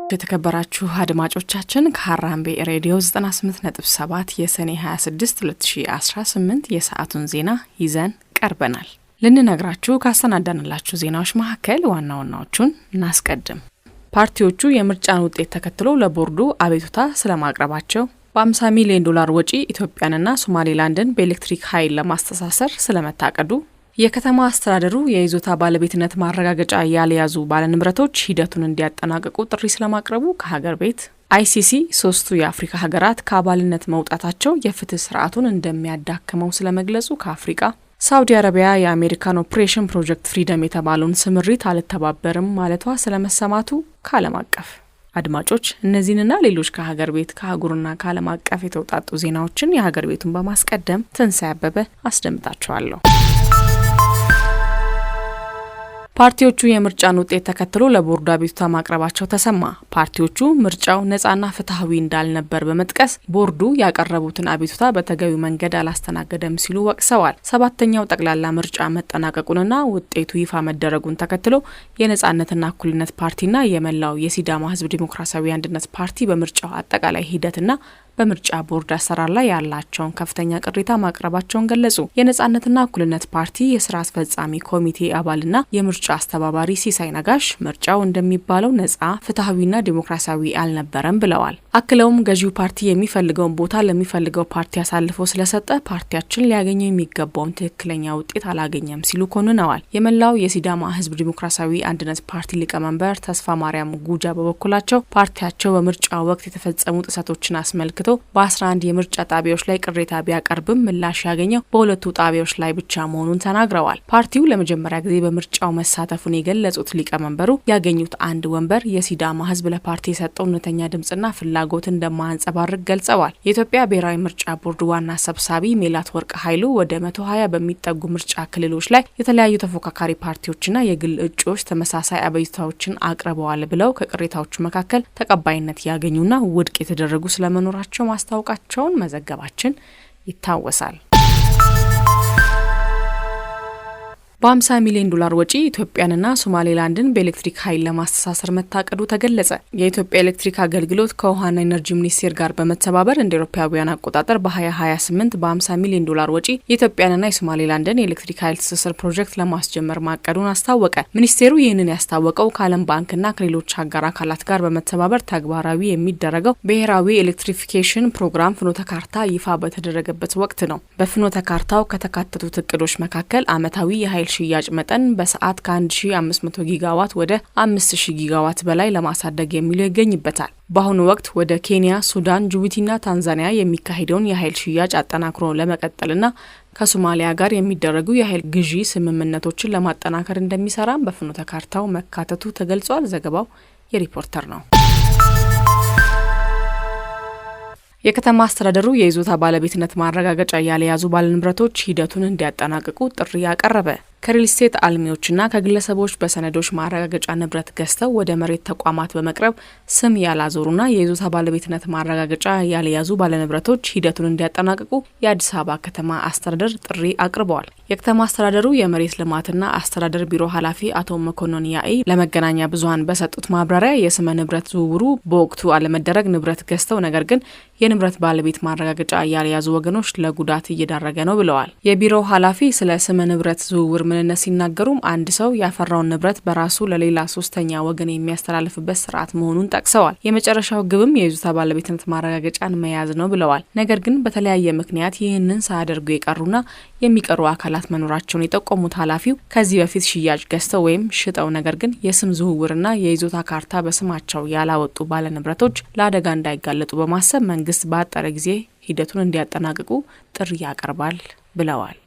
የተከበራችሁ አድማጮቻችን ከሐራምቤ ሬዲዮ 98.7 የሰኔ 26 2018 የሰዓቱን ዜና ይዘን ቀርበናል። ልንነግራችሁ ካሰናዳንላችሁ ዜናዎች መካከል ዋና ዋናዎቹን እናስቀድም። ፓርቲዎቹ የምርጫን ውጤት ተከትሎ ለቦርዱ አቤቱታ ስለማቅረባቸው፣ በ50 ሚሊዮን ዶላር ወጪ ኢትዮጵያንና ሶማሌላንድን በኤሌክትሪክ ኃይል ለማስተሳሰር ስለመታቀዱ፣ የከተማ አስተዳደሩ የይዞታ ባለቤትነት ማረጋገጫ ያልያዙ ባለንብረቶች ሂደቱን እንዲያጠናቅቁ ጥሪ ስለማቅረቡ ከሀገር ቤት፣ አይሲሲ ሶስቱ የአፍሪካ ሀገራት ከአባልነት መውጣታቸው የፍትህ ስርዓቱን እንደሚያዳክመው ስለመግለጹ ከአፍሪካ፣ ሳውዲ አረቢያ የአሜሪካን ኦፕሬሽን ፕሮጀክት ፍሪደም የተባለውን ስምሪት አልተባበርም ማለቷ ስለመሰማቱ ከዓለም አቀፍ። አድማጮች እነዚህንና ሌሎች ከሀገር ቤት ከአህጉርና ከዓለም አቀፍ የተውጣጡ ዜናዎችን የሀገር ቤቱን በማስቀደም ትንሳኤ አበበ አስደምጣችኋለሁ። ፓርቲዎቹ የምርጫን ውጤት ተከትሎ ለቦርዱ አቤቱታ ማቅረባቸው ተሰማ። ፓርቲዎቹ ምርጫው ነጻና ፍትሐዊ እንዳልነበር በመጥቀስ ቦርዱ ያቀረቡትን አቤቱታ በተገቢው መንገድ አላስተናገደም ሲሉ ወቅሰዋል። 7ኛው ጠቅላላ ምርጫ መጠናቀቁንና ውጤቱ ይፋ መደረጉን ተከትሎ የነጻነትና እኩልነት ፓርቲና የመላው የሲዳማ ሕዝብ ዲሞክራሲያዊ አንድነት ፓርቲ በምርጫው አጠቃላይ ሂደትና በምርጫ ቦርድ አሰራር ላይ ያላቸውን ከፍተኛ ቅሬታ ማቅረባቸውን ገለጹ። የነጻነትና እኩልነት ፓርቲ የስራ አስፈጻሚ ኮሚቴ አባልና የምርጫ አስተባባሪ ሲሳይ ነጋሽ ምርጫው እንደሚባለው ነጻ ፍትሐዊና ዲሞክራሲያዊ አልነበረም ብለዋል። አክለውም ገዢው ፓርቲ የሚፈልገውን ቦታ ለሚፈልገው ፓርቲ አሳልፎ ስለሰጠ ፓርቲያችን ሊያገኘው የሚገባውን ትክክለኛ ውጤት አላገኘም ሲሉ ኮንነዋል። የመላው የሲዳማ ሕዝብ ዲሞክራሲያዊ አንድነት ፓርቲ ሊቀመንበር ተስፋ ማርያም ጉጃ በበኩላቸው ፓርቲያቸው በምርጫው ወቅት የተፈጸሙ ጥሰቶችን አስመልክቶ በ11 የምርጫ ጣቢያዎች ላይ ቅሬታ ቢያቀርብም ምላሽ ያገኘው በሁለቱ ጣቢያዎች ላይ ብቻ መሆኑን ተናግረዋል። ፓርቲው ለመጀመሪያ ጊዜ በምርጫው መሳተፉን የገለጹት ሊቀመንበሩ ያገኙት አንድ ወንበር የሲዳማ ሕዝብ ለፓርቲ የሰጠው እውነተኛ ድምጽና ፍላጎት እንደማያንጸባርቅ ገልጸዋል። የኢትዮጵያ ብሔራዊ ምርጫ ቦርድ ዋና ሰብሳቢ ሜላት ወርቅ ኃይሉ ወደ 120 በሚጠጉ ምርጫ ክልሎች ላይ የተለያዩ ተፎካካሪ ፓርቲዎችና የግል እጩዎች ተመሳሳይ አቤቱታዎችን አቅርበዋል ብለው ከቅሬታዎቹ መካከል ተቀባይነት ያገኙና ውድቅ የተደረጉ ስለመኖራቸው ማስታወቃቸውን መዘገባችን ይታወሳል። በ50 ሚሊዮን ዶላር ወጪ ኢትዮጵያንና ሶማሌላንድን በኤሌክትሪክ ኃይል ለማስተሳሰር መታቀዱ ተገለጸ። የኢትዮጵያ ኤሌክትሪክ አገልግሎት ከውሃና ኢነርጂ ሚኒስቴር ጋር በመተባበር እንደ አውሮፓውያን አቆጣጠር በ2028 በ50 ሚሊዮን ዶላር ወጪ የኢትዮጵያንና የሶማሌላንድን የኤሌክትሪክ ኃይል ትስስር ፕሮጀክት ለማስጀመር ማቀዱን አስታወቀ። ሚኒስቴሩ ይህንን ያስታወቀው ከዓለም ባንክና ከሌሎች አጋር አካላት ጋር በመተባበር ተግባራዊ የሚደረገው ብሔራዊ ኤሌክትሪፊኬሽን ፕሮግራም ፍኖተ ካርታ ይፋ በተደረገበት ወቅት ነው። በፍኖተ ካርታው ከተካተቱት እቅዶች መካከል ዓመታዊ የኃይል ሽያጭ መጠን በሰዓት ከ1500 ጊጋዋት ወደ 5000 ጊጋዋት በላይ ለማሳደግ የሚለው ይገኝበታል። በአሁኑ ወቅት ወደ ኬንያ፣ ሱዳን፣ ጅቡቲና ታንዛኒያ የሚካሄደውን የኃይል ሽያጭ አጠናክሮ ለመቀጠልና ከሶማሊያ ጋር የሚደረጉ የኃይል ግዢ ስምምነቶችን ለማጠናከር እንደሚሰራም በፍኖተ ካርታው መካተቱ ተገልጿል። ዘገባው የሪፖርተር ነው። የከተማ አስተዳደሩ የይዞታ ባለቤትነት ማረጋገጫ ያልያዙ ባለንብረቶች ሂደቱን እንዲያጠናቅቁ ጥሪ ያቀረበ። ከሪል ስቴት አልሚዎችና ከግለሰቦች በሰነዶች ማረጋገጫ ንብረት ገዝተው ወደ መሬት ተቋማት በመቅረብ ስም ያላዞሩና የይዞታ ባለቤትነት ማረጋገጫ ያልያዙ ባለንብረቶች ሂደቱን እንዲያጠናቅቁ የአዲስ አበባ ከተማ አስተዳደር ጥሪ አቅርበዋል። የከተማ አስተዳደሩ የመሬት ልማትና አስተዳደር ቢሮ ኃላፊ አቶ መኮንን ያኢ ለመገናኛ ብዙኃን በሰጡት ማብራሪያ የስመ ንብረት ዝውውሩ በወቅቱ አለመደረግ ንብረት ገዝተው ነገር ግን የንብረት ባለቤት ማረጋገጫ ያልያዙ ወገኖች ለጉዳት እየዳረገ ነው ብለዋል። የቢሮው ኃላፊ ስለ ስመ ንብረት ዝውውር ምንነት ሲናገሩም አንድ ሰው ያፈራውን ንብረት በራሱ ለሌላ ሶስተኛ ወገን የሚያስተላልፍበት ስርዓት መሆኑን ጠቅሰዋል። የመጨረሻው ግብም የይዞታ ባለቤትነት ማረጋገጫን መያዝ ነው ብለዋል። ነገር ግን በተለያየ ምክንያት ይህንን ሳያደርጉ የቀሩና የሚቀሩ አካላት መኖራቸውን የጠቆሙት ኃላፊው ከዚህ በፊት ሽያጭ ገዝተው ወይም ሽጠው ነገር ግን የስም ዝውውርና የይዞታ ካርታ በስማቸው ያላወጡ ባለንብረቶች ለአደጋ እንዳይጋለጡ በማሰብ መንግስት በአጠረ ጊዜ ሂደቱን እንዲያጠናቅቁ ጥሪ ያቀርባል ብለዋል።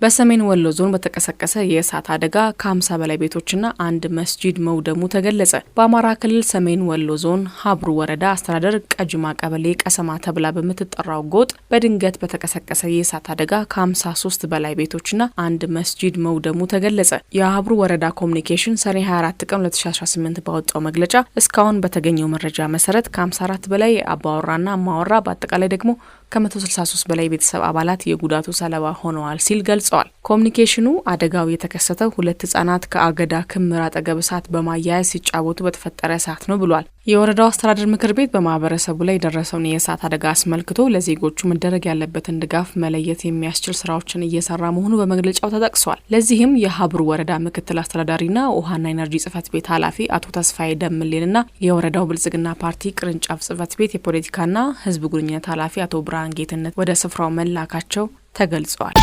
በሰሜን ወሎ ዞን በተቀሰቀሰ የእሳት አደጋ ከ50 በላይ ቤቶችና አንድ መስጂድ መውደሙ ተገለጸ። በአማራ ክልል ሰሜን ወሎ ዞን ሀብሩ ወረዳ አስተዳደር ቀጅማ ቀበሌ ቀሰማ ተብላ በምትጠራው ጎጥ በድንገት በተቀሰቀሰ የእሳት አደጋ ከ53 በላይ ቤቶችና አንድ መስጂድ መውደሙ ተገለጸ። የሀብሩ ወረዳ ኮሚኒኬሽን ሰኔ 24 ቀን 2018 ባወጣው መግለጫ እስካሁን በተገኘው መረጃ መሰረት ከ54 በላይ አባወራና አማወራ በአጠቃላይ ደግሞ ከ163 በላይ ቤተሰብ አባላት የጉዳቱ ሰለባ ሆነዋል ሲል ገልጸዋል። ኮሚኒኬሽኑ አደጋው የተከሰተው 2 ህጻናት ከአገዳ ክምር አጠገብ እሳት በማያያዝ ሲጫወቱ በተፈጠረ እሳት ነው ብሏል። የወረዳው አስተዳደር ምክር ቤት በማህበረሰቡ ላይ የደረሰውን የእሳት አደጋ አስመልክቶ ለዜጎቹ መደረግ ያለበትን ድጋፍ መለየት የሚያስችል ስራዎችን እየሰራ መሆኑ በመግለጫው ተጠቅሷል። ለዚህም የሀብሩ ወረዳ ምክትል አስተዳዳሪና ውሃና ኢነርጂ ጽህፈት ቤት ኃላፊ አቶ ተስፋዬ ደምሌንና የወረዳው ብልጽግና ፓርቲ ቅርንጫፍ ጽህፈት ቤት የፖለቲካና ህዝብ ግንኙነት ኃላፊ አቶ ብርሃን ጌትነት ወደ ስፍራው መላካቸው ተገልጿል።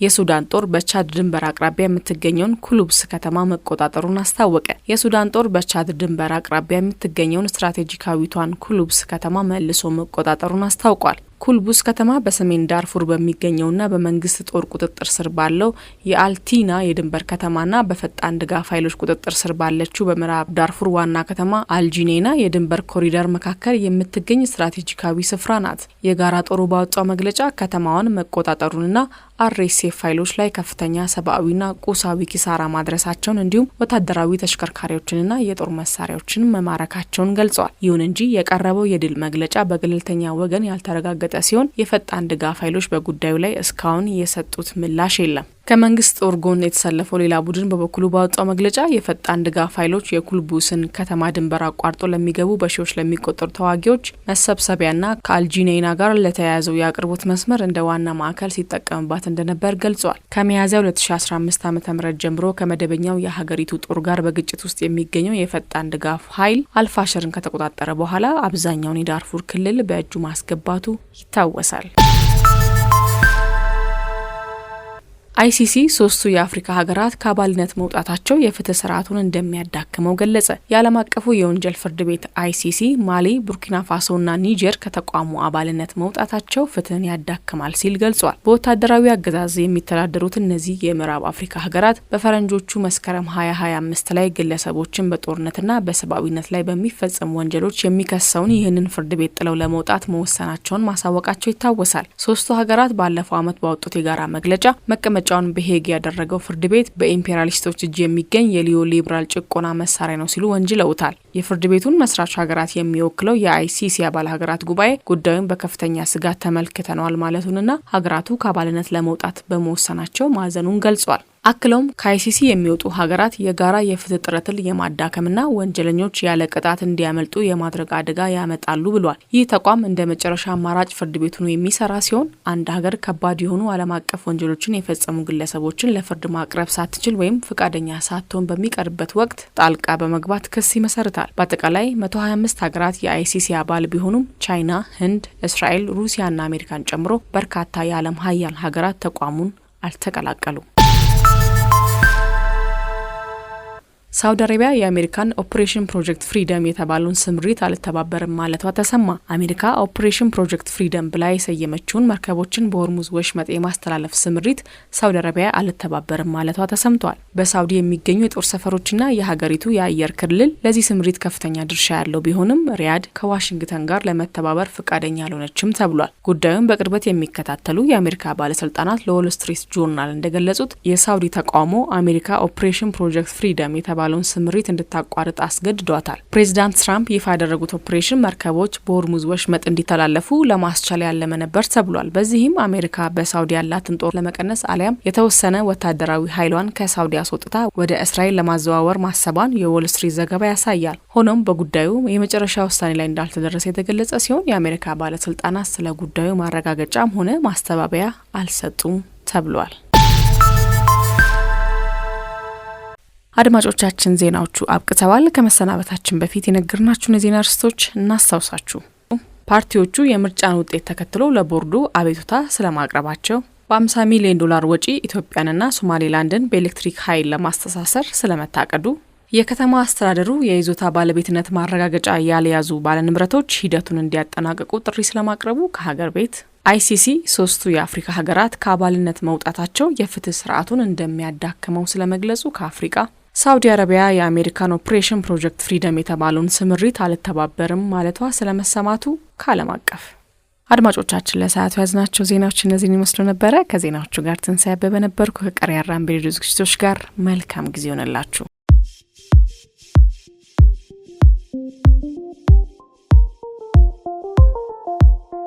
የሱዳን ጦር በቻድ ድንበር አቅራቢያ የምትገኘውን ኩሉብስ ከተማ መቆጣጠሩን አስታወቀ። የሱዳን ጦር በቻድ ድንበር አቅራቢያ የምትገኘውን ስትራቴጂካዊቷን ኩሉብስ ከተማ መልሶ መቆጣጠሩን አስታውቋል። ኩልቡስ ከተማ በሰሜን ዳርፉር በሚገኘውና በመንግስት ጦር ቁጥጥር ስር ባለው የአልቲና የድንበር ከተማና በፈጣን ድጋፍ ኃይሎች ቁጥጥር ስር ባለችው በምዕራብ ዳርፉር ዋና ከተማ አልጂኔና የድንበር ኮሪደር መካከል የምትገኝ ስትራቴጂካዊ ስፍራ ናት። የጋራ ጦሩ ባወጣው መግለጫ ከተማዋን መቆጣጠሩንና አርኤስኤፍ ኃይሎች ላይ ከፍተኛ ሰብአዊና ቁሳዊ ኪሳራ ማድረሳቸውን እንዲሁም ወታደራዊ ተሽከርካሪዎችንና የጦር መሳሪያዎችን መማረካቸውን ገልጸዋል። ይሁን እንጂ የቀረበው የድል መግለጫ በገለልተኛ ወገን ያልተረጋገጠ ሲሆን የፈጣን ድጋፍ ኃይሎች በጉዳዩ ላይ እስካሁን የሰጡት ምላሽ የለም። ከመንግስት ጦር ጎን የተሰለፈው ሌላ ቡድን በበኩሉ ባወጣው መግለጫ የፈጣን ድጋፍ ኃይሎች የኩልቡስን ከተማ ድንበር አቋርጦ ለሚገቡ በሺዎች ለሚቆጠሩ ተዋጊዎች መሰብሰቢያና ከአልጂኔና ጋር ለተያያዘው የአቅርቦት መስመር እንደ ዋና ማዕከል ሲጠቀምባት እንደነበር ገልጿል። ከሚያዝያ 2015 ዓ.ም ጀምሮ ከመደበኛው የሀገሪቱ ጦር ጋር በግጭት ውስጥ የሚገኘው የፈጣን ድጋፍ ኃይል አልፋሽርን ከተቆጣጠረ በኋላ አብዛኛውን የዳርፉር ክልል በእጁ ማስገባቱ ይታወሳል። አይሲሲ 3ቱ የአፍሪካ ሀገራት ከአባልነት መውጣታቸው የፍትህ ስርዓቱን እንደሚያዳክመው ገለጸ። የዓለም አቀፉ የወንጀል ፍርድ ቤት አይሲሲ ማሊ፣ ቡርኪና ፋሶና ኒጀር ከተቋሙ አባልነት መውጣታቸው ፍትህን ያዳክማል ሲል ገልጿል። በወታደራዊ አገዛዝ የሚተዳደሩት እነዚህ የምዕራብ አፍሪካ ሀገራት በፈረንጆቹ መስከረም 2025 ላይ ግለሰቦችን በጦርነትና በሰብአዊነት ላይ በሚፈጸሙ ወንጀሎች የሚከሰውን ይህንን ፍርድ ቤት ጥለው ለመውጣት መወሰናቸውን ማሳወቃቸው ይታወሳል። 3ቱ ሀገራት ባለፈው ዓመት ባወጡት የጋራ መግለጫ መቀመጫውን በሄግ ያደረገው ፍርድ ቤት በኢምፔሪያሊስቶች እጅ የሚገኝ የሊዮ ሊበራል ጭቆና መሳሪያ ነው ሲሉ ወንጅለውታል። የፍርድ ቤቱን መስራች ሀገራት የሚወክለው የአይሲሲ አባል ሀገራት ጉባኤ ጉዳዩን በከፍተኛ ስጋት ተመልክተነዋል ማለቱንና ሀገራቱ ከአባልነት ለመውጣት በመወሰናቸው ማዘኑን ገልጿል። አክለውም ከአይሲሲ የሚወጡ ሀገራት የጋራ የፍትህ ጥረትን የማዳከምና ወንጀለኞች ያለ ቅጣት እንዲያመልጡ የማድረግ አደጋ ያመጣሉ ብሏል። ይህ ተቋም እንደ መጨረሻ አማራጭ ፍርድ ቤት ሆኖ የሚሰራ ሲሆን አንድ ሀገር ከባድ የሆኑ ዓለም አቀፍ ወንጀሎችን የፈጸሙ ግለሰቦችን ለፍርድ ማቅረብ ሳትችል ወይም ፈቃደኛ ሳትሆን በሚቀርበት ወቅት ጣልቃ በመግባት ክስ ይመሰርታል። በአጠቃላይ 125 ሀገራት የአይሲሲ አባል ቢሆኑም ቻይና፣ ህንድ፣ እስራኤል፣ ሩሲያና አሜሪካን ጨምሮ በርካታ የዓለም ሀያል ሀገራት ተቋሙን አልተቀላቀሉም። ሳውዲ አረቢያ የአሜሪካን ኦፕሬሽን ፕሮጀክት ፍሪደም የተባለውን ስምሪት አልተባበርም ማለቷ ተሰማ። አሜሪካ ኦፕሬሽን ፕሮጀክት ፍሪደም ብላ የሰየመችውን መርከቦችን በሆርሙዝ ወሽመጥ የማስተላለፍ ስምሪት ሳውዲ አረቢያ አልተባበርም ማለቷ ተሰምቷል። በሳውዲ የሚገኙ የጦር ሰፈሮችና የሀገሪቱ የአየር ክልል ለዚህ ስምሪት ከፍተኛ ድርሻ ያለው ቢሆንም ሪያድ ከዋሽንግተን ጋር ለመተባበር ፈቃደኛ አልሆነችም ተብሏል። ጉዳዩን በቅርበት የሚከታተሉ የአሜሪካ ባለስልጣናት ለዎል ስትሪት ጆርናል እንደገለጹት የሳውዲ ተቃውሞ አሜሪካ ኦፕሬሽን ፕሮጀክት ፍሪደም የተባለውን ስምሪት እንድታቋርጥ አስገድዷታል። ፕሬዚዳንት ትራምፕ ይፋ ያደረጉት ኦፕሬሽን መርከቦች በሆርሙዝ ወሽመጥ እንዲተላለፉ ለማስቻል ያለመ ነበር ተብሏል። በዚህም አሜሪካ በሳውዲ ያላትን ጦር ለመቀነስ አሊያም የተወሰነ ወታደራዊ ኃይሏን ከሳውዲ አስወጥታ ወደ እስራኤል ለማዘዋወር ማሰቧን የዎል ስትሪት ዘገባ ያሳያል። ሆኖም በጉዳዩ የመጨረሻ ውሳኔ ላይ እንዳልተደረሰ የተገለጸ ሲሆን የአሜሪካ ባለስልጣናት ስለ ጉዳዩ ማረጋገጫም ሆነ ማስተባበያ አልሰጡም ተብሏል። አድማጮቻችን ዜናዎቹ አብቅተዋል። ከመሰናበታችን በፊት የነገርናችሁን የዜና ርዕሶች እናስታውሳችሁ። ፓርቲዎቹ የምርጫን ውጤት ተከትሎ ለቦርዱ አቤቱታ ስለማቅረባቸው፣ በ50 ሚሊዮን ዶላር ወጪ ኢትዮጵያንና ሶማሌላንድን በኤሌክትሪክ ኃይል ለማስተሳሰር ስለመታቀዱ፣ የከተማ አስተዳደሩ የይዞታ ባለቤትነት ማረጋገጫ ያልያዙ ባለንብረቶች ሂደቱን እንዲያጠናቅቁ ጥሪ ስለማቅረቡ ከሀገር ቤት፣ አይሲሲ 3ቱ የአፍሪካ ሀገራት ከአባልነት መውጣታቸው የፍትህ ስርዓቱን እንደሚያዳክመው ስለመግለጹ ከአፍሪካ፣ ሳውዲ አረቢያ የአሜሪካን ኦፕሬሽን ፕሮጀክት ፍሪደም የተባለውን ስምሪት አልተባበርም ማለቷ ስለመሰማቱ ከዓለም አቀፍ። አድማጮቻችን ለሰዓቱ ያዝናቸው ዜናዎች እነዚህን ይመስሉ ነበረ። ከዜናዎቹ ጋር ትንሳኤ አበበ ነበርኩ። ከቀሪ አራምቤ ሬዲዮ ዝግጅቶች ጋር መልካም ጊዜ ሆነላችሁ።